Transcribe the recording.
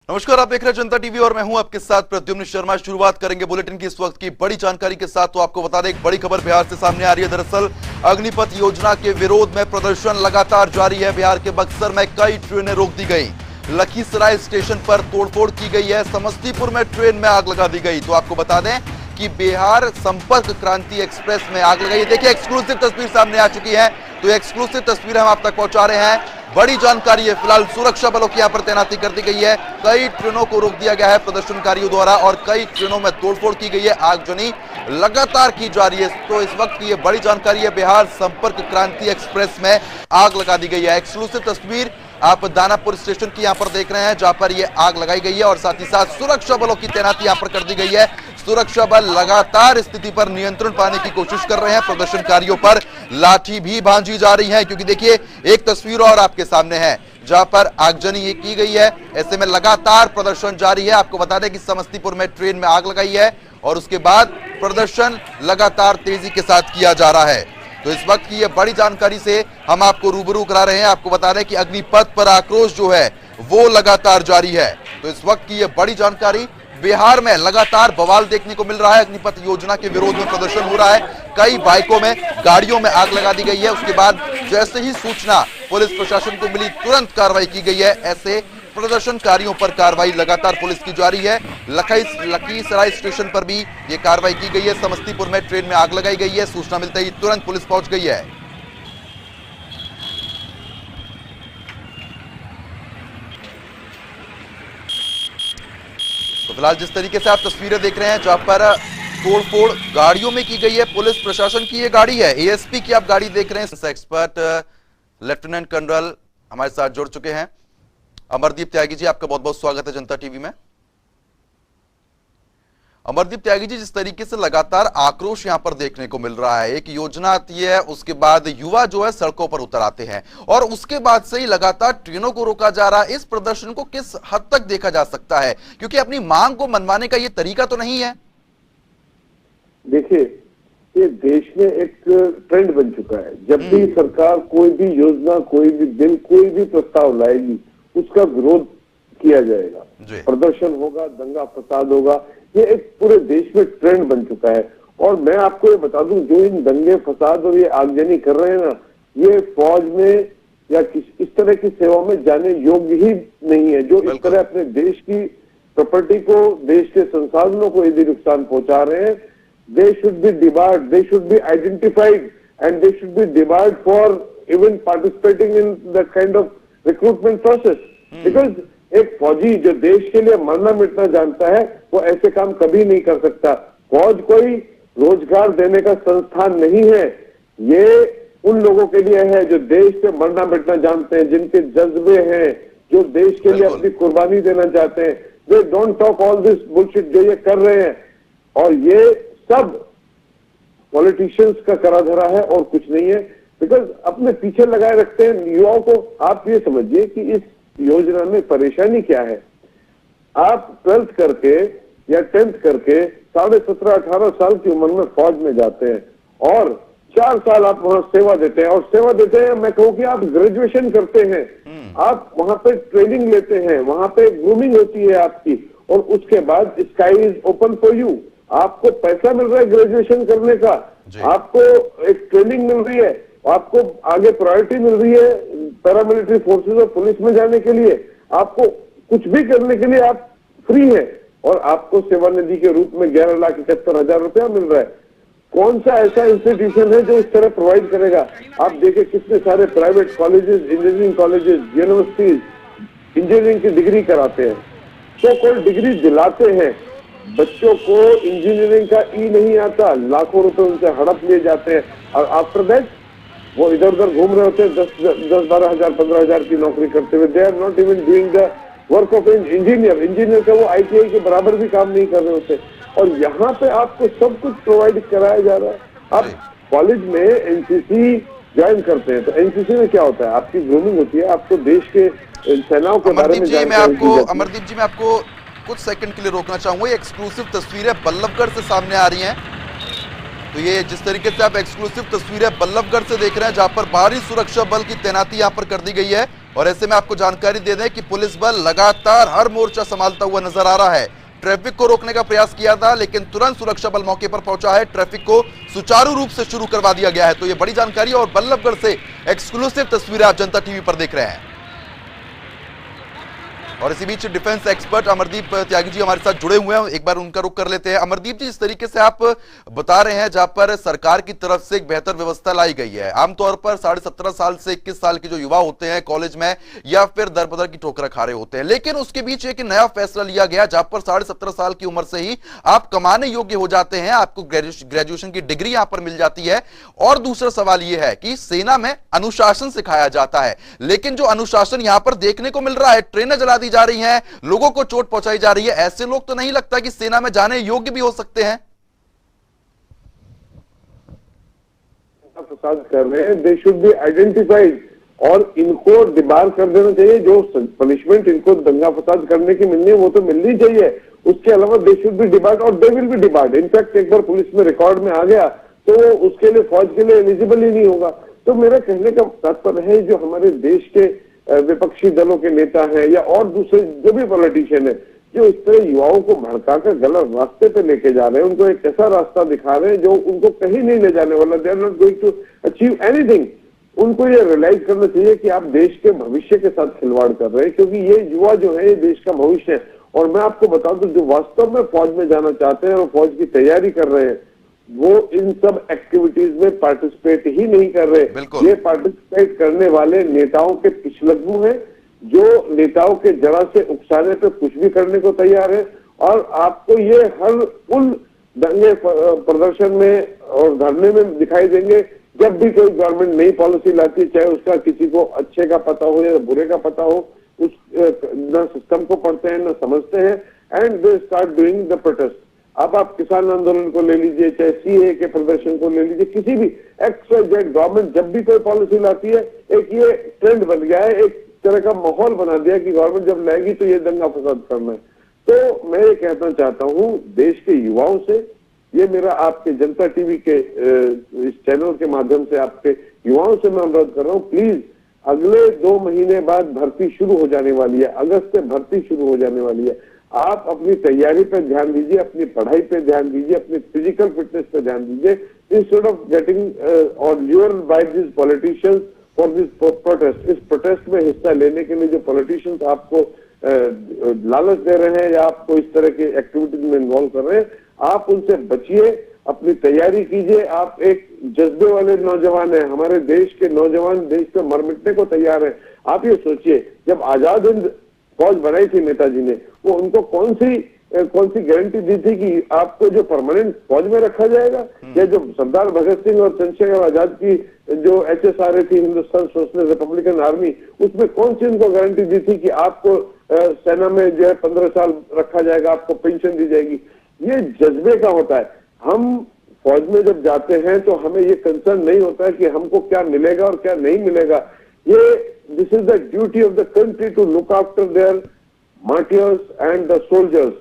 नमस्कार, आप देख रहे हैं जनता टीवी और मैं हूं आपके साथ प्रद्युम्न शर्मा। शुरुआत करेंगे बुलेटिन की इस वक्त की बड़ी जानकारी के साथ। तो आपको बता दें, एक बड़ी खबर बिहार से सामने आ रही है। दरअसल अग्निपथ योजना के विरोध में प्रदर्शन लगातार जारी है। बिहार के बक्सर में कई ट्रेनें रोक दी गई, लखीसराय स्टेशन पर तोड़फोड़ की गई है, समस्तीपुर में ट्रेन में आग लगा दी गई। तो आपको बता दें कि बिहार संपर्क क्रांति एक्सप्रेस में आग लगाई। देखिए, एक्सक्लूसिव तस्वीर सामने आ चुकी है। तो एक्सक्लूसिव तस्वीर हम आप तक पहुंचा रहे हैं। बड़ी जानकारी है, फिलहाल सुरक्षा बलों की यहां पर तैनाती कर दी गई है। कई ट्रेनों को रोक दिया गया है प्रदर्शनकारियों द्वारा और कई ट्रेनों में तोड़फोड़ की गई है। आगजनी लगातार की जा रही है। तो इस वक्त की ये बड़ी जानकारी है, बिहार संपर्क क्रांति एक्सप्रेस में आग लगा दी गई है। एक्सक्लूसिव तस्वीर आप दानापुर स्टेशन की यहां पर देख रहे हैं, जहां पर यह आग लगाई गई है और साथ ही साथ सुरक्षा बलों की तैनाती यहां पर कर दी गई है। सुरक्षा बल लगातार स्थिति पर नियंत्रण पाने की कोशिश कर रहे हैं। प्रदर्शनकारियों पर लाठी भी भांजी जा रही है, क्योंकि देखिए एक तस्वीर और आपके सामने है जहां पर आगजनी ये की गई है। ऐसे में लगातार प्रदर्शन जारी है। आपको बता दें कि समस्तीपुर में ट्रेन में आग लगाई है और उसके बाद प्रदर्शन लगातार तेजी के साथ किया जा रहा है। तो इस वक्त की ये बड़ी जानकारी से हम आपको रूबरू करा रहे हैं। आपको बता रहे हैं कि अग्निपथ पर आक्रोश जो है वो लगातार जारी है। तो इस वक्त की ये बड़ी जानकारी, बिहार में लगातार बवाल देखने को मिल रहा है। अग्निपथ योजना के विरोध में प्रदर्शन हो रहा है। कई बाइकों में, गाड़ियों में आग लगा दी गई है। उसके बाद जैसे ही सूचना पुलिस प्रशासन को मिली, तुरंत कार्रवाई की गई है। ऐसे प्रदर्शनकारियों पर कार्रवाई लगातार पुलिस की जारी है। लखीसराय स्टेशन पर भी ये कार्रवाई की गई है। समस्तीपुर में ट्रेन में आग लगाई गई है। सूचना मिलते ही तुरंत पुलिस पहुंच गई है। तो फिलहाल जिस तरीके से आप तस्वीरें देख रहे हैं, जहां पर तोड़फोड़ गाड़ियों में की गई है, पुलिस प्रशासन की ये गाड़ी है, एएसपी की आप गाड़ी देख रहे हैं। एक्सपर्ट लेफ्टिनेंट कर्नल हमारे साथ जुड़ चुके हैं। अमरदीप त्यागी जी, आपका बहुत बहुत स्वागत है जनता टीवी में। अमरदीप त्यागी जी, जिस तरीके से लगातार आक्रोश यहां पर देखने को मिल रहा है, एक योजना आती है, उसके बाद युवा जो है सड़कों पर उतर आते हैं और उसके बाद से ही लगातार ट्रेनों को रोका जा रहा है। इस प्रदर्शन को किस हद तक देखा जा सकता है, क्योंकि अपनी मांग को मनवाने का यह तरीका तो नहीं है। देखिए, ये देश में एक ट्रेंड बन चुका है। जब भी सरकार कोई भी योजना, कोई भी बिल, कोई भी प्रस्ताव लाएगी, उसका विरोध किया जाएगा, प्रदर्शन होगा, दंगा फसाद होगा। ये एक पूरे देश में ट्रेंड बन चुका है। और मैं आपको ये बता दूं, जो इन दंगे फसाद और ये आगजनी कर रहे हैं ना, ये फौज में या इस तरह की सेवा में जाने योग्य ही नहीं है। जो इस तरह अपने देश की प्रॉपर्टी को, देश के संसाधनों को यदि नुकसान पहुंचा रहे हैं, they should be debarred, they should be identified and they should be debarred for even participating in that kind of recruitment process. Because एक फौजी जो देश के लिए मरना मिटना जानता है, वो ऐसे काम कभी नहीं कर सकता। फौज कोई रोजगार देने का संस्थान नहीं है। ये उन लोगों के लिए है जो देश पे मरना मिटना जानते हैं, जिनके जज्बे हैं, जो देश के लिए अपनी कुर्बानी देना चाहते हैं। They don't talk all this bullshit जो ये कर रहे हैं। और ये सब पॉलिटिशियंस का करा धरा है और कुछ नहीं है। बिकॉज अपने पीछे लगाए रखते हैं युवाओं को। आप ये समझिए कि इस योजना में परेशानी क्या है। आप 12th करके या 10th करके 17.5-18 साल की उम्र में फौज में जाते हैं और 4 साल आप वहां सेवा देते हैं। और सेवा देते हैं, मैं कहूँ कि आप ग्रेजुएशन करते हैं, आप वहां पे ट्रेनिंग लेते हैं, वहां पे ग्रूमिंग होती है आपकी, और उसके बाद sky is open for you. आपको पैसा मिल रहा है ग्रेजुएशन करने का, आपको एक ट्रेनिंग मिल रही है, आपको आगे प्रायोरिटी मिल रही है पैरामिलिट्री फोर्सेस और पुलिस में जाने के लिए। आपको कुछ भी करने के लिए आप फ्री है और आपको सेवानिधि के रूप में 11,71,000 रुपया मिल रहा है। कौन सा ऐसा इंस्टीट्यूशन है जो इस तरह प्रोवाइड करेगा? आप देखिए कितने सारे private colleges, engineering colleges, universities engineering की डिग्री कराते हैं, तो कोई डिग्री दिलाते हैं। बच्चों को इंजीनियरिंग का नहीं आता, लाखों रुपए उनसे हड़प लिए जाते हैं और आफ्टर दैट वो इधर उधर घूम रहे होते हैं 10-12 हजार 15 हजार की नौकरी करते हुए। They are not even doing the work of an engineer. Engineer का वो ITI के बराबर भी काम नहीं कर रहे होते। और यहाँ पे आपको सब कुछ प्रोवाइड कराया जा रहा है। आप कॉलेज में NCC ज्वाइन करते हैं, तो NCC में क्या होता है? आपकी ग्रूमिंग होती है, आपको देश के सेनाओं के बारे में जानकारी दी जाती है। अमरदीप जी, मैं आपको कुछ सेकंड के लिए रोकना चाहूंगा। एक्सक्लूसिव तस्वीरें बल्लभगढ़ से सामने आ रही हैं। तो ये जिस तरीके से आप एक्सक्लूसिव तस्वीरें बल्लभगढ़ से देख रहे हैं, जहां पर भारी सुरक्षा बल की तैनाती यहां पर कर दी गई है और ऐसे में आपको जानकारी दे दें कि पुलिस बल लगातार हर मोर्चा संभालता हुआ नजर आ रहा है। ट्रैफिक को रोकने का प्रयास किया था, लेकिन तुरंत सुरक्षा बल मौके पर पहुंचा है। ट्रैफिक को सुचारू रूप से शुरू करवा दिया गया है। तो ये बड़ी जानकारी और बल्लभगढ़ से एक्सक्लूसिव तस्वीरें आप जनता टीवी पर देख रहे हैं। और इसी बीच डिफेंस एक्सपर्ट अमरदीप त्यागी जी हमारे साथ जुड़े हुए हैं, एक बार उनका रुख कर लेते हैं। अमरदीप जी, जिस तरीके से आप बता रहे हैं, जहां पर सरकार की तरफ से एक बेहतर व्यवस्था लाई गई है, आमतौर पर 17.5 साल से 21 साल के जो युवा होते हैं कॉलेज में या फिर दर बदर की ठोकर खा रहे होते हैं, लेकिन उसके बीच एक नया फैसला लिया गया जहां पर 17.5 साल की उम्र से ही आप कमाने योग्य हो जाते हैं, आपको ग्रेजुएशन की डिग्री यहां पर मिल जाती है। और दूसरा सवाल यह है कि सेना में अनुशासन सिखाया जाता है, लेकिन जो अनुशासन यहां पर देखने को मिल रहा है, ट्रेनें जला दी जा रही हैं, लोगों को चोट पहुंचाई जा रही है, ऐसे लोग तो नहीं लगता कि सेना में जाने योग्य भी हो सकते हैं? प्रसाद कर रहे हैं, दे शुड बी आइडेंटिफाइड और इनको डिबार कर देना चाहिए। जो पनिशमेंट इनको दंगा फसाद करने की मिलनी है वो तो मिलनी चाहिए, उसके अलावा दे शुड बी डिबार्ड और they will be debarred. In fact एक बार पुलिस में रिकॉर्ड में आ गया तो उसके लिए फौज के लिए एलिजिबल ही नहीं होगा। तो मेरा कहने का तात्पर्य है, जो हमारे देश के विपक्षी दलों के नेता हैं या और दूसरे जो भी पॉलिटिशियन है, जो इस तरह युवाओं को भड़काकर गलत रास्ते पे लेके जा रहे हैं, उनको एक ऐसा रास्ता दिखा रहे हैं जो उनको कहीं नहीं ले जाने वाला, they are not going to achieve anything. उनको ये रियलाइज करना चाहिए कि आप देश के भविष्य के साथ खिलवाड़ कर रहे हैं, क्योंकि ये युवा जो है ये देश का भविष्य है। और मैं आपको बता दूं, जो वास्तव में फौज में जाना चाहते हैं और फौज की तैयारी कर रहे हैं, वो इन सब एक्टिविटीज में पार्टिसिपेट ही नहीं कर रहे। ये पार्टिसिपेट करने वाले नेताओं के पिछलग्गू हैं, जो नेताओं के जरा से उकसाने पे कुछ भी करने को तैयार है। और आपको ये हर उन दंगे प्रदर्शन में और धरने में दिखाई देंगे जब भी कोई गवर्नमेंट नई पॉलिसी लाती है, चाहे उसका किसी को अच्छे का पता हो या बुरे का पता हो, उस न सिस्टम को पढ़ते हैं न समझते हैं, and they start doing the protest. अब आप किसान आंदोलन को ले लीजिए, चाहे सीए के प्रदर्शन को ले लीजिए, किसी भी XYZ गवर्नमेंट जब भी कोई पॉलिसी लाती है, एक ये ट्रेंड बन गया है, एक तरह का माहौल बना दिया कि गवर्नमेंट जब लाएगी तो ये दंगा फसाद करना है। तो मैं ये कहना चाहता हूँ देश के युवाओं से, ये मेरा आपके जनता टीवी के इस चैनल के माध्यम से आपके युवाओं से मैं अनुरोध कर रहा हूँ, प्लीज अगले 2 महीने बाद भर्ती शुरू हो जाने वाली है, अगस्त से भर्ती शुरू हो जाने वाली है। आप अपनी तैयारी पे ध्यान दीजिए, अपनी पढ़ाई पे ध्यान दीजिए, अपनी फिजिकल फिटनेस पे ध्यान दीजिए, इंस्टेड ऑफ गेटिंग और lured by this politicians for this protest. इस प्रोटेस्ट में हिस्सा लेने के लिए जो पॉलिटिशियंस आपको लालच दे रहे हैं या आपको इस तरह के एक्टिविटीज में इन्वॉल्व कर रहे हैं, आप उनसे बचिए, अपनी तैयारी कीजिए। आप एक जज्बे वाले नौजवान हैं, हमारे देश के नौजवान देश पे मर मिटने को तैयार हैं। आप ये सोचिए, जब आजाद हिंद फौज बनाई थी नेताजी ने, वो उनको कौन सी गारंटी दी थी कि आपको जो परमानेंट फौज में रखा जाएगा, या जो सरदार भगत सिंह और चंद्रशेखर आजाद की जो HSRA थी, हिंदुस्तान सोशलिस्ट रिपब्लिकन आर्मी, उसमें कौन सी उनको गारंटी दी थी कि आपको सेना में जो है 15 साल रखा जाएगा, आपको पेंशन दी जाएगी। ये जज्बे का होता है। हम फौज में जब जाते हैं तो हमें ये कंसर्न नहीं होता है कि हमको क्या मिलेगा और क्या नहीं मिलेगा। ये this is the duty of the country to look after their martyrs and the soldiers.